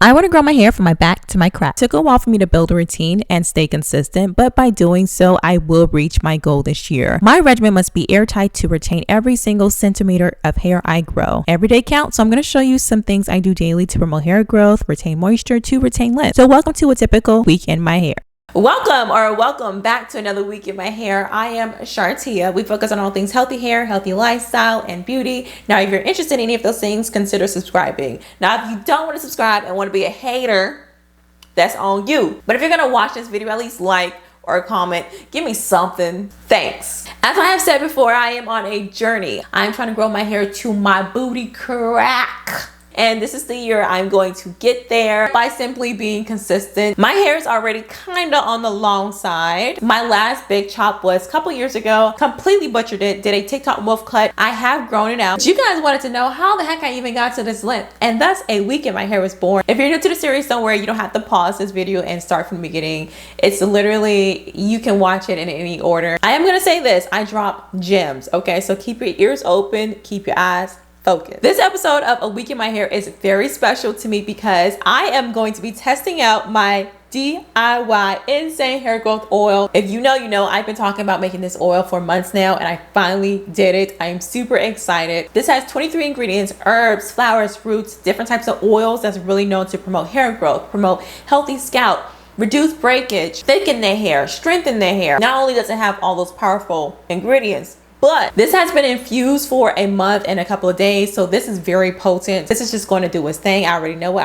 I want to grow my hair from my back to my crotch. It took a while for me to build a routine and stay consistent, but by doing so, I will reach my goal this year. My regimen must be airtight to retain every single centimeter of hair I grow. Every day counts, so I'm going to show you some things I do daily to promote hair growth, retain moisture, to retain length. So welcome to a typical week in my hair. Welcome back to another week in my hair. I am Shartia. We focus on all things healthy hair, healthy lifestyle, and beauty. Now, if you're interested in any of those things, consider subscribing. Now, if you don't want to subscribe and want to be a hater, that's on you. But if you're going to watch this video, at least like or comment, give me something. Thanks. As I have said before, I am on a journey. I'm trying to grow my hair to my booty crack. And this is the year I'm going to get there by simply being consistent. My hair is already kind of on the long side. My last big chop was a couple years ago. Completely butchered it. Did a TikTok wolf cut. I have grown it out. But you guys wanted to know how the heck I even got to this length. And thus a week in my hair was born. If you're new to the series, don't worry. You don't have to pause this video and start from the beginning. It's literally, you can watch it in any order. I am going to say this. I drop gems. Okay, so keep your ears open. Keep your eyes focus. This episode of A Week in My Hair is very special to me because I am going to be testing out my DIY insane hair growth oil. If you know, you know. I've been talking about making this oil for months now and I finally did it. I am super excited. This has 23 ingredients: herbs, flowers, roots, different types of oils that's really known to promote hair growth, promote healthy scalp, reduce breakage, thicken their hair, strengthen their hair. Not only does it have all those powerful ingredients, but this has been infused for a month and a couple of days. So this is very potent. This is just going to do its thing. I already know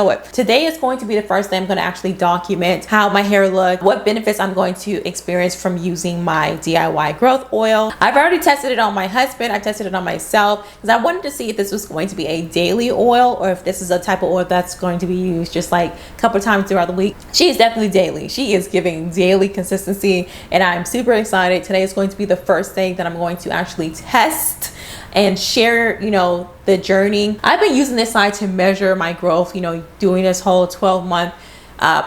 it. Today is going to be the first day I'm going to actually document how my hair looks, what benefits I'm going to experience from using my DIY growth oil. I've already tested it on my husband. I tested it on myself because I wanted to see if this was going to be a daily oil or if this is a type of oil that's going to be used just like a couple of times throughout the week. She is definitely daily. She is giving daily consistency and I'm super excited. Today is going to be the first that I'm going to actually test and share, you know, the journey. I've been using this side to measure my growth, you know, doing this whole 12-month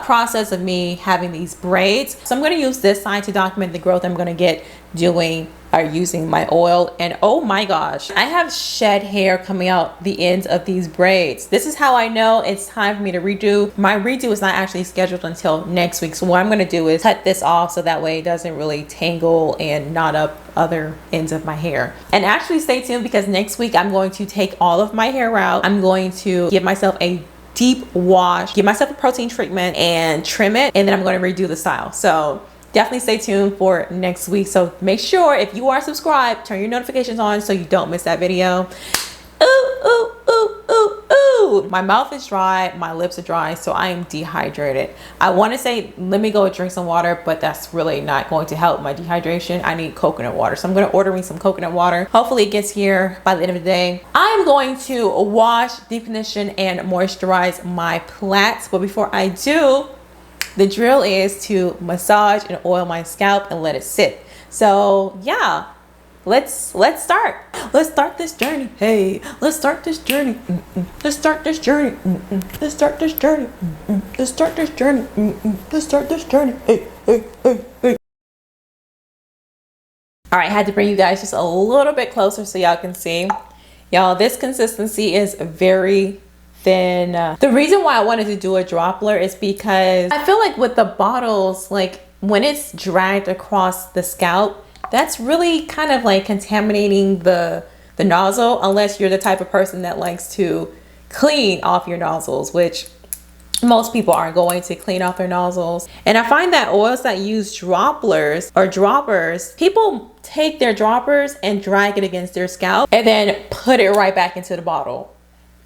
process of me having these braids. So I'm going to use this side to document the growth I'm going to get doing or using my oil. And oh my gosh, I have shed hair coming out the ends of these braids. This is how I know it's time for me to redo. My redo is not actually scheduled until next week. So what I'm going to do is cut this off so that way it doesn't really tangle and knot up other ends of my hair. And actually stay tuned because next week I'm going to take all of my hair out. I'm going to give myself a deep wash, give myself a protein treatment and trim it, and then I'm going to redo the style. So definitely stay tuned for next week. So make sure if you are subscribed, turn your notifications on so you don't miss that video. Ooh. My mouth is dry, my lips are dry, so I am dehydrated. I want to say let me go drink some water, but that's really not going to help my dehydration. I need coconut water, so I'm going to order me some coconut water. Hopefully it gets here by the end of the day. I'm going to wash, deep condition, and moisturize my plaits, but before I do, the drill is to massage and oil my scalp and let it sit. So yeah, let's start. Let's start this journey. Hey, let's start this journey. Let's start this journey. Let's start this journey. Let's start this journey. Let's start this journey. Hey. All right, I had to bring you guys just a little bit closer so y'all can see. Y'all, this consistency is very thin. The reason why I wanted to do a dropper is because I feel like with the bottles, like when it's dragged across the scalp, that's really kind of like contaminating the nozzle, unless you're the type of person that likes to clean off your nozzles, which most people aren't going to clean off their nozzles. And I find that oils that use droppers, people take their droppers and drag it against their scalp and then put it right back into the bottle.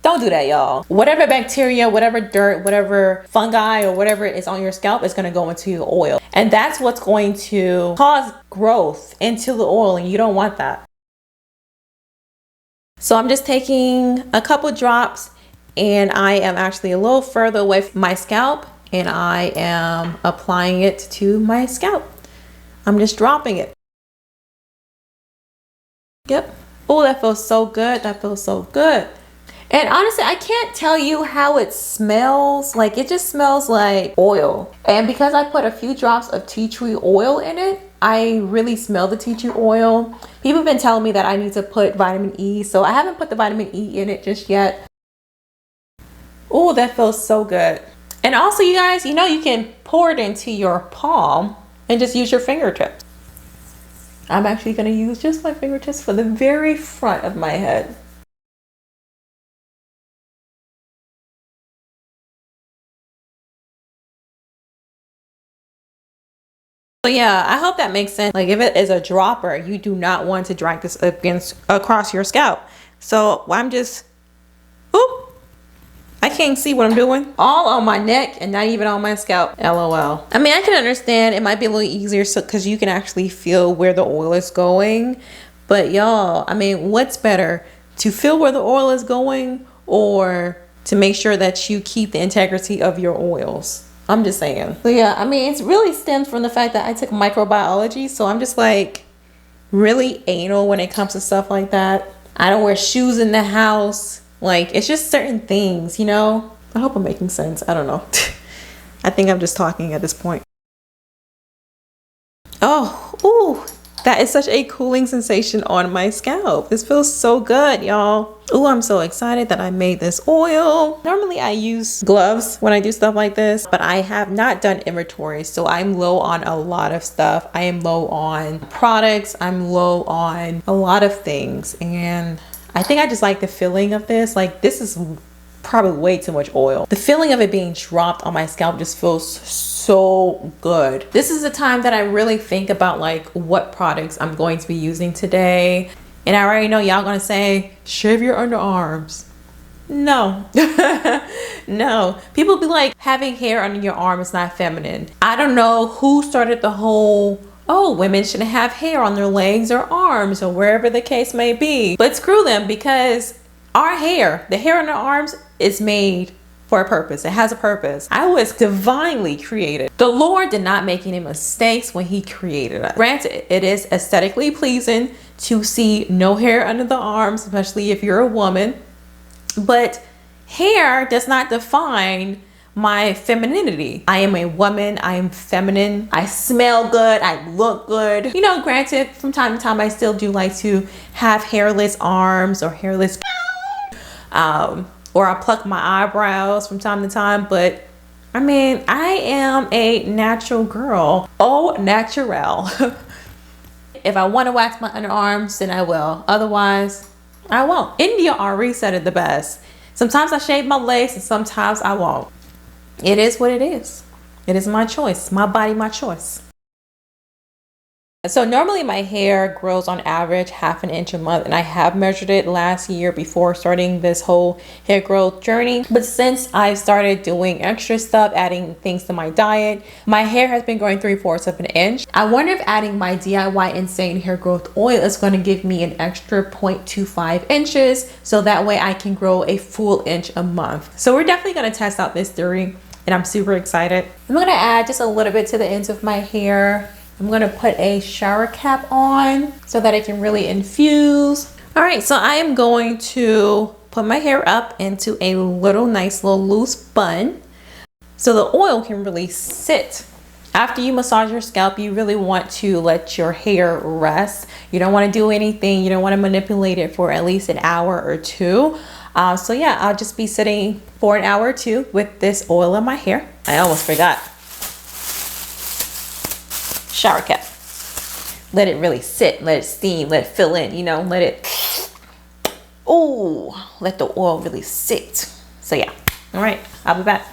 Don't do that, y'all. Whatever bacteria, whatever dirt, whatever fungi or whatever is on your scalp is going to go into your oil. And that's what's going to cause growth into the oil, and you don't want that. So I'm just taking a couple drops and I am actually a little further away from my scalp and I am applying it to my scalp. I'm just dropping it. Yep. Oh, that feels so good. That feels so good. And honestly, I can't tell you how it smells. Like, it just smells like oil. And because I put a few drops of tea tree oil in it, I really smell the tea tree oil. People have been telling me that I need to put vitamin E, so I haven't put the vitamin E in it just yet. Oh, that feels so good. And also, you guys, you know, you can pour it into your palm and just use your fingertips. I'm actually going to use just my fingertips for the very front of my head. So yeah, I hope that makes sense. Like if it is a dropper, you do not want to drag this across your scalp. So I'm just, oop. I can't see what I'm doing. All on my neck and not even on my scalp. LOL. I mean, I can understand it might be a little easier because you can actually feel where the oil is going. But y'all, I mean, what's better? To feel where the oil is going or to make sure that you keep the integrity of your oils? I'm just saying. So yeah, I mean, it's really stems from the fact that I took microbiology. So I'm just like really anal when it comes to stuff like that. I don't wear shoes in the house. Like, it's just certain things, you know? I hope I'm making sense. I don't know. I think I'm just talking at this point. Oh, ooh, that is such a cooling sensation on my scalp. This feels so good, y'all. Ooh, I'm so excited that I made this oil. Normally I use gloves when I do stuff like this, but I have not done inventory. So I'm low on a lot of stuff. I am low on products. I'm low on a lot of things. And I think I just like the feeling of this. Like, this is probably way too much oil. The feeling of it being dropped on my scalp just feels so good. This is the time that I really think about like what products I'm going to be using today. And I already know y'all gonna say, shave your underarms. No. No. People be like, having hair under your arm is not feminine. I don't know who started the whole, oh, women shouldn't have hair on their legs or arms or wherever the case may be. But screw them, because our hair, the hair on our arms, is made for a purpose. It has a purpose. I was divinely created. The Lord did not make any mistakes when he created us. Granted, it is aesthetically pleasing to see no hair under the arms, especially if you're a woman. But hair does not define my femininity. I am a woman. I am feminine. I smell good. I look good. You know, granted, from time to time, I still do like to have hairless arms or hairless, or I pluck my eyebrows from time to time. But I mean, I am a natural girl. Au naturel. If I want to wax my underarms, then I will. Otherwise, I won't. India already said it the best. Sometimes I shave my legs and sometimes I won't. It is what it is. It is my choice. My body, my choice. So normally my hair grows on average 1/2 inch a month, and I have measured it last year before starting this whole hair growth journey. But since I started doing extra stuff, adding things to my diet, my hair has been growing 3/4 of an inch. I wonder if adding my DIY Insane Hair Growth Oil is going to give me an extra 0.25 inches, so that way I can grow a full inch a month. So we're definitely going to test out this theory, and I'm super excited. I'm going to add just a little bit to the ends of my hair. I'm gonna put a shower cap on so that it can really infuse. All right, so I am going to put my hair up into a nice little loose bun so the oil can really sit. After you massage your scalp, you really want to let your hair rest. You don't want to do anything. You don't want to manipulate it for at least an hour or two. So yeah, I'll just be sitting for an hour or two with this oil in my hair. I almost forgot. Shower cap. Let it really sit, let it steam, let it fill in, you know, let it, oh, let the oil really sit. So yeah, all right, I'll be back.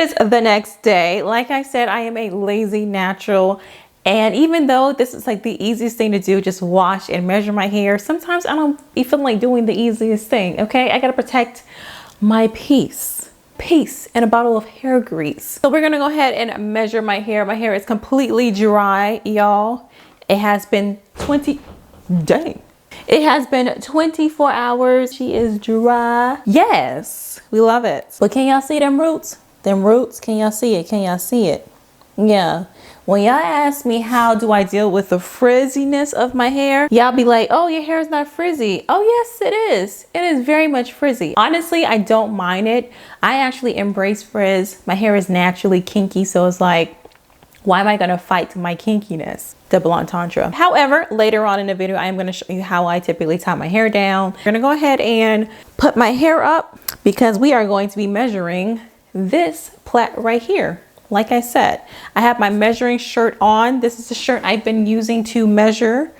is the next day. Like I said, I am a lazy natural. And even though this is like the easiest thing to do, just wash and measure my hair, sometimes I don't be feeling like doing the easiest thing, okay? I gotta protect my peace and a bottle of hair grease. So we're gonna go ahead and measure my hair. My hair is completely dry, y'all. It has been 24 hours. She is dry. Yes, we love it. But can y'all see them roots? Them roots, can y'all see it? Can y'all see it? Yeah. When y'all ask me how do I deal with the frizziness of my hair, y'all be like, oh, your hair is not frizzy. Oh yes, it is. It is very much frizzy. Honestly, I don't mind it. I actually embrace frizz. My hair is naturally kinky, so it's like, why am I gonna fight my kinkiness? Double entendre. However, later on in the video, I am gonna show you how I typically tie my hair down. I'm gonna go ahead and put my hair up because we are going to be measuring this plait right here. Like I said, I have my measuring shirt on. This is the shirt I've been using to measure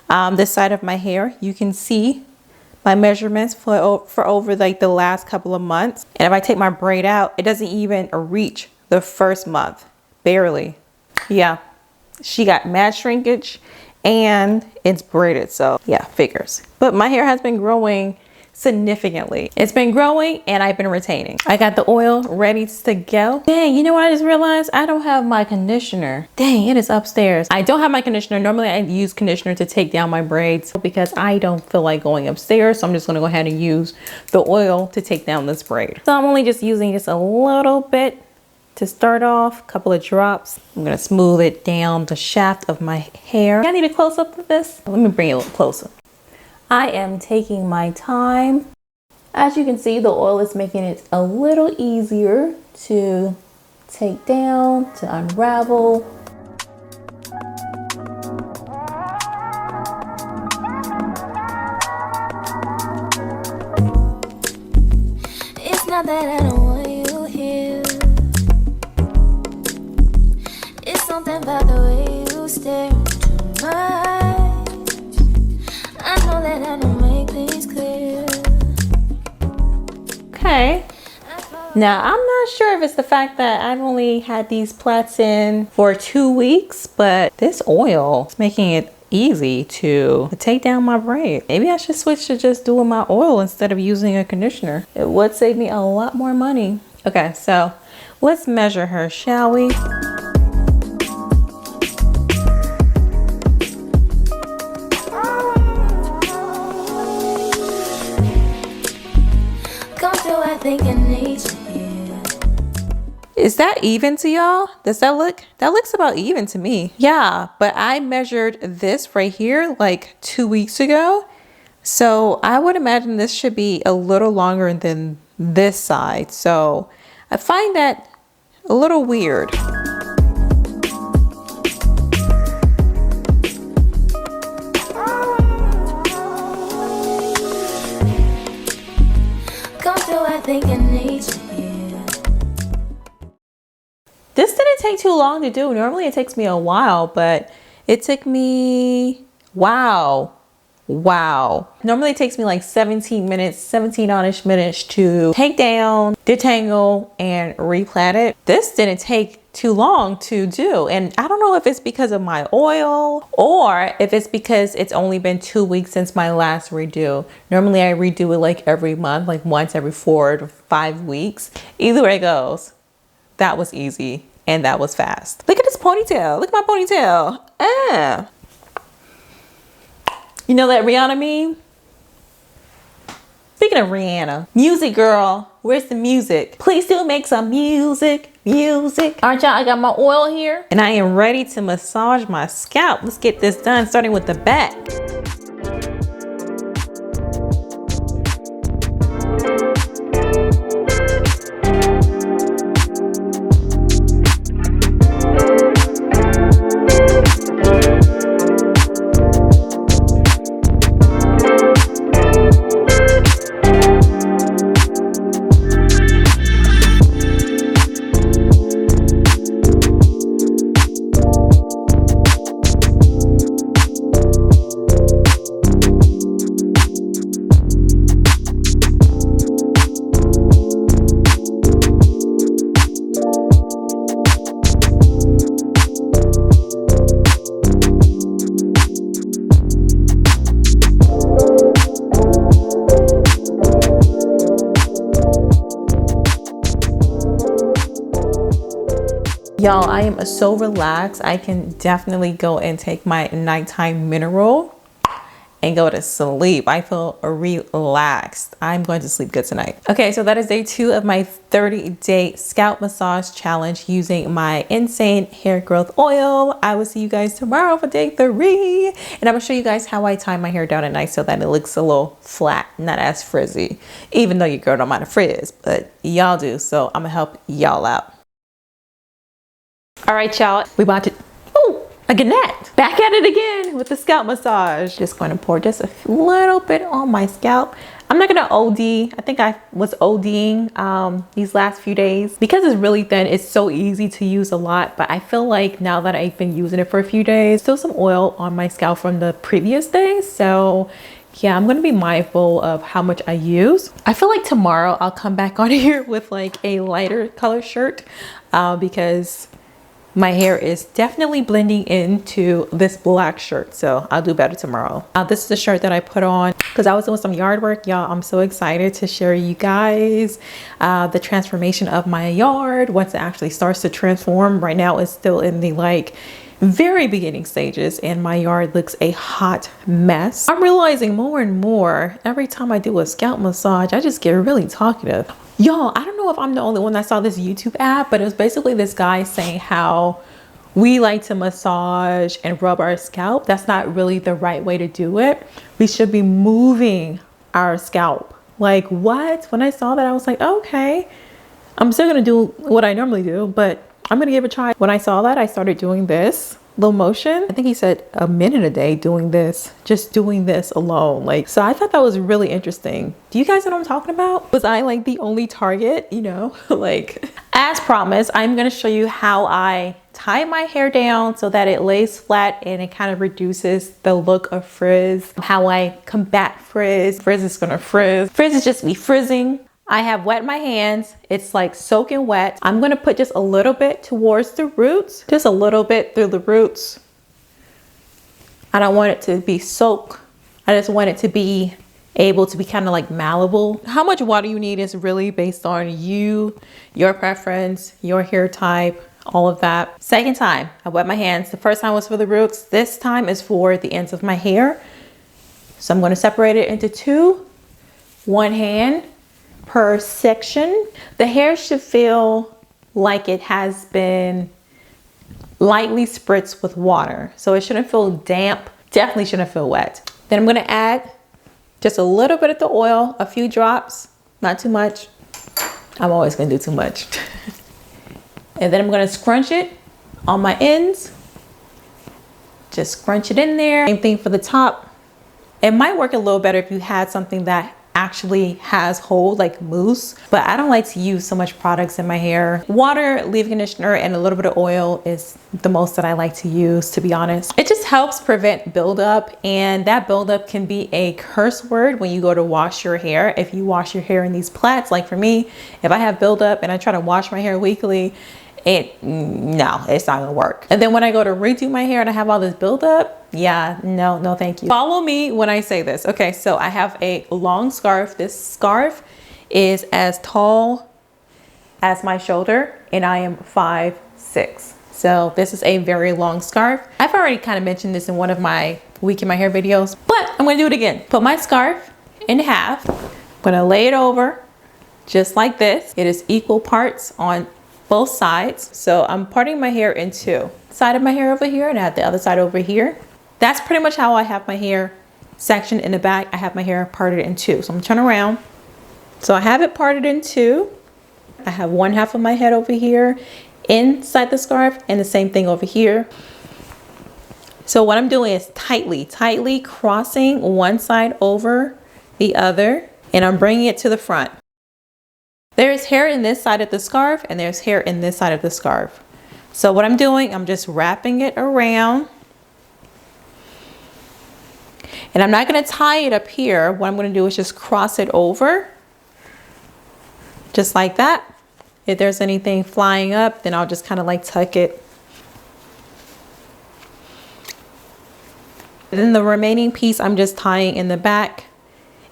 this side of my hair. You can see my measurements for over like the last couple of months. And if I take my braid out, it doesn't even reach the first month, barely. Yeah, she got mad shrinkage and it's braided. So yeah, figures. But my hair has been growing significantly. It's been growing and I've been retaining. I got the oil ready to go. Dang, you know what I just realized? I don't have my conditioner. Dang, it is upstairs. I don't have my conditioner. Normally I use conditioner to take down my braids because I don't feel like going upstairs. So I'm just gonna go ahead and use the oil to take down this braid. So I'm only just using just a little bit to start off, a couple of drops. I'm gonna smooth it down the shaft of my hair. I need a close up of this. Let me bring it a little closer. I am taking my time. As you can see, the oil is making it a little easier to take down, to unravel. It's not that I don't want you here. It's something about the way you stare into my eyes. I know that I don't make things clear. Okay. Now, I'm not sure if it's the fact that I've only had these plaits in for 2 weeks, but this oil is making it easy to take down my braid. Maybe I should switch to just doing my oil instead of using a conditioner. It would save me a lot more money. Okay, so let's measure her, shall we? Is that even to y'all? Does that look? That looks about even to me. Yeah, but I measured this right here like 2 weeks ago. So I would imagine this should be a little longer than this side. So I find that a little weird. This didn't take too long to do. Normally it takes me a while, but it took me, wow. Normally it takes me like 17-ish minutes to take down, detangle, and replait it. This didn't take too long to do. And I don't know if it's because of my oil or if it's because it's only been 2 weeks since my last redo. Normally I redo it like every month, like once every 4 to 5 weeks. Either way it goes, that was easy and that was fast. Look at this ponytail. Look at my ponytail. Ah. You know that Rihanna meme? Speaking of Rihanna, music girl, where's the music? Please do make some music. Aren't y'all? I got my oil here and I am ready to massage my scalp. Let's get this done, starting with the back. Y'all, I am so relaxed. I can definitely go and take my nighttime mineral and go to sleep. I feel relaxed. I'm going to sleep good tonight. Okay, so that is day 2 of my 30-day scalp massage challenge using my insane hair growth oil. I will see you guys tomorrow for day 3. And I'm gonna show you guys how I tie my hair down at night so that it looks a little flat, not as frizzy. Even though your girl don't mind a frizz, but y'all do. So I'm gonna help y'all out. All right, y'all, we about to, again, back at it again with the scalp massage. Just going to pour just a little bit on my scalp. I'm not gonna OD. I think I was ODing these last few days. Because it's really thin, it's so easy to use a lot, but I feel like now that I've been using it for a few days, still some oil on my scalp from the previous day. So yeah, I'm gonna be mindful of how much I use. I feel like tomorrow I'll come back on here with like a lighter color shirt because my hair is definitely blending into this black shirt, so I'll do better tomorrow. This is the shirt that I put on because I was doing some yard work. Y'all, I'm so excited to share you guys the transformation of my yard once it actually starts to transform. Right now it's still in the like very beginning stages and my yard looks a hot mess. I'm realizing more and more every time I do a scalp massage, I just get really talkative. Y'all, I don't know if I'm the only one that saw this YouTube app, but it was basically this guy saying how we like to massage and rub our scalp. That's not really the right way to do it. We should be moving our scalp. Like what? When I saw that, I was like, okay, I'm still gonna do what I normally do, but I'm gonna give it a try. When I saw that, I started doing this little motion. I think he said a minute a day doing this, just doing this alone. Like, so I thought that was really interesting. Do you guys know what I'm talking about? Was I like the only target, you know? Like, as promised, I'm gonna show you how I tie my hair down so that it lays flat and it kind of reduces the look of frizz. How I combat frizz. Frizz is gonna frizz. Frizz is just me frizzing. I have wet my hands. It's like soaking wet. I'm gonna put just a little bit towards the roots, just a little bit through the roots. I don't want it to be soaked. I just want it to be able to be kind of like malleable. How much water you need is really based on you, your preference, your hair type, all of that. Second time, I wet my hands. The first time was for the roots. This time is for the ends of my hair. So I'm gonna separate it into 2, one hand per section. The hair should feel like it has been lightly spritzed with water. So it shouldn't feel damp, definitely shouldn't feel wet. Then I'm gonna add just a little bit of the oil, a few drops, not too much. I'm always gonna do too much. And then I'm gonna scrunch it on my ends. Just scrunch it in there. Same thing for the top. It might work a little better if you had something that actually has hold, like mousse, but I don't like to use so much products in my hair. Water, leave-in conditioner, and a little bit of oil is the most that I like to use, to be honest. It just helps prevent buildup, and that buildup can be a curse word when you go to wash your hair. If you wash your hair in these plaits, like for me, if I have buildup and I try to wash my hair weekly, no, it's not gonna work. And then when I go to redo my hair and I have all this buildup, yeah, no, thank you. Follow me when I say this. Okay, so I have a long scarf. This scarf is as tall as my shoulder and I am 5'6". So this is a very long scarf. I've already kind of mentioned this in one of my week in my hair videos, but I'm gonna do it again. Put my scarf in half. I'm gonna lay it over just like this. It is equal parts on both sides. So I'm parting my hair in 2. Side of my hair over here and I have the other side over here. That's pretty much how I have my hair sectioned in the back. I have my hair parted in 2. So I'm gonna turn around. So I have it parted in 2. I have one half of my head over here inside the scarf and the same thing over here. So what I'm doing is tightly crossing one side over the other, and I'm bringing it to the front. There's hair in this side of the scarf and there's hair in this side of the scarf. So what I'm doing, I'm just wrapping it around. And I'm not gonna tie it up here. What I'm gonna do is just cross it over, just like that. If there's anything flying up, then I'll just kind of like tuck it. And then the remaining piece, I'm just tying in the back.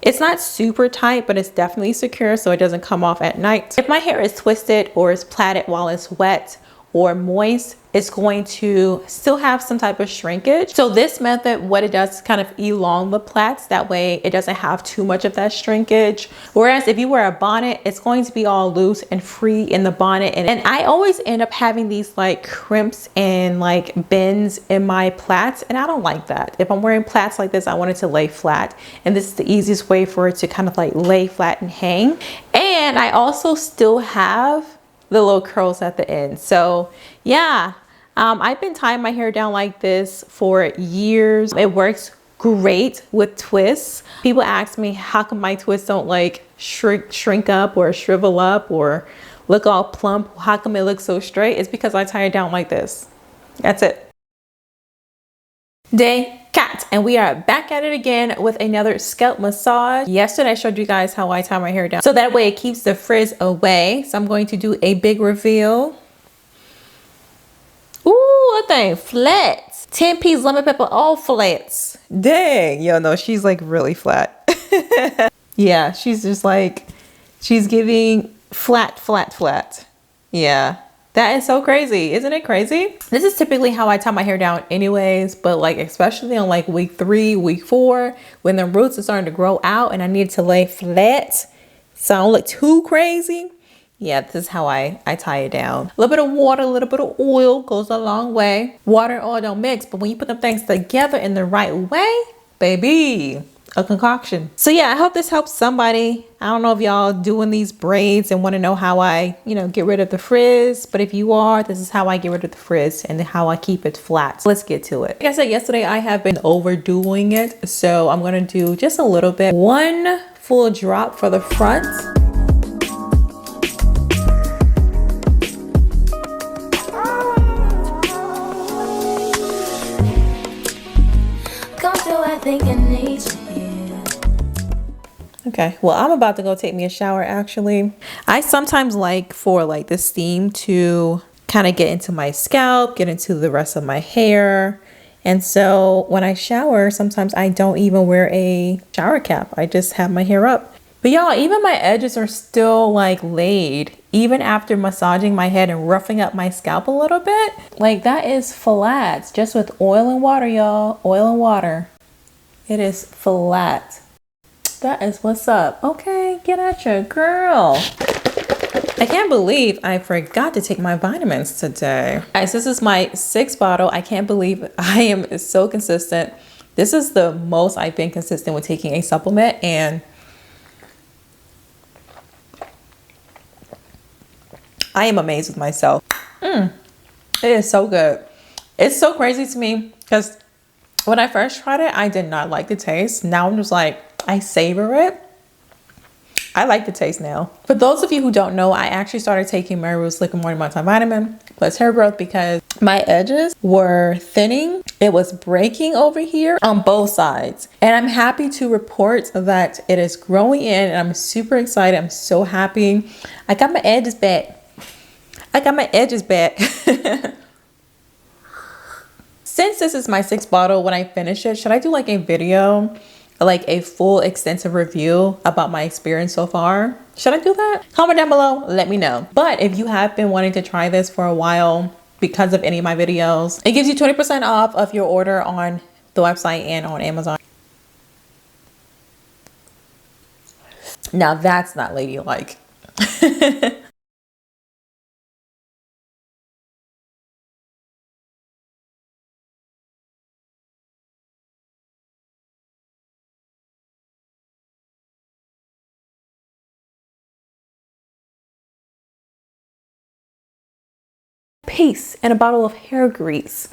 It's not super tight, but it's definitely secure so it doesn't come off at night. If my hair is twisted or is plaited while it's wet, or moist, it's going to still have some type of shrinkage. So this method, what it does is kind of elongate the plaits. That way it doesn't have too much of that shrinkage. Whereas if you wear a bonnet, it's going to be all loose and free in the bonnet. And I always end up having these like crimps and like bends in my plaits. And I don't like that. If I'm wearing plaits like this, I want it to lay flat. And this is the easiest way for it to kind of like lay flat and hang. And I also still have the little curls at the end. So yeah, I've been tying my hair down like this for years. It works great with twists. People ask me how come my twists don't like shrink up or shrivel up or look all plump. How come it looks so straight? It's because I tie it down like this. That's it. Day cat, and we are back at it again with another scalp massage. Yesterday I showed you guys how I tie my hair down, so that way it keeps the frizz away. So I'm going to do a big reveal. Ooh, that thing flat. 10 piece lemon pepper, all flats. Dang, yo, no, she's like really flat. Yeah, she's just like, she's giving flat, flat, flat. Yeah. That is so crazy. Isn't it crazy? This is typically how I tie my hair down anyways, but like especially on like week 3, week 4, when the roots are starting to grow out and I need to lay flat so I don't look too crazy. Yeah, this is how I tie it down. A little bit of water, a little bit of oil goes a long way. Water and oil don't mix, but when you put them things together in the right way, baby, a concoction. So yeah, I hope this helps somebody. I don't know if y'all doing these braids and want to know how I, get rid of the frizz, but if you are, this is how I get rid of the frizz and how I keep it flat. Let's get to it. Like I said yesterday, I have been overdoing it, so I'm going to do just a little bit. 1 full drop for the front. Okay, well, I'm about to go take me a shower actually. I sometimes like for like the steam to kind of get into my scalp, get into the rest of my hair. And so when I shower, sometimes I don't even wear a shower cap. I just have my hair up. But y'all, even my edges are still like laid, even after massaging my head and roughing up my scalp a little bit. Like that is flat, just with oil and water, y'all. Oil and water. It is flat. That is what's up. Okay, get at your girl. I can't believe I forgot to take my vitamins today. Guys, this is my 6th bottle. I can't believe I am so consistent. This is the most I've been consistent with taking a supplement, and I am amazed with myself. It is so good. It's so crazy to me because when I first tried it, I did not like the taste. Now I'm just like, I savor it. I like the taste now. For those of you who don't know, I actually started taking MaryRuth's Liquid Morning Multivitamin plus hair growth because my edges were thinning. It was breaking over here on both sides. And I'm happy to report that it is growing in, and I'm super excited. I'm so happy. I got my edges back. I got my edges back. Since this is my 6th bottle, when I finish it, should I do like a video, like a full extensive review about my experience so far? Should I do that? Comment down below, let me know. But if you have been wanting to try this for a while because of any of my videos, it gives you 20% off of your order on the website and on Amazon. Now that's not ladylike. Peace and a bottle of hair grease.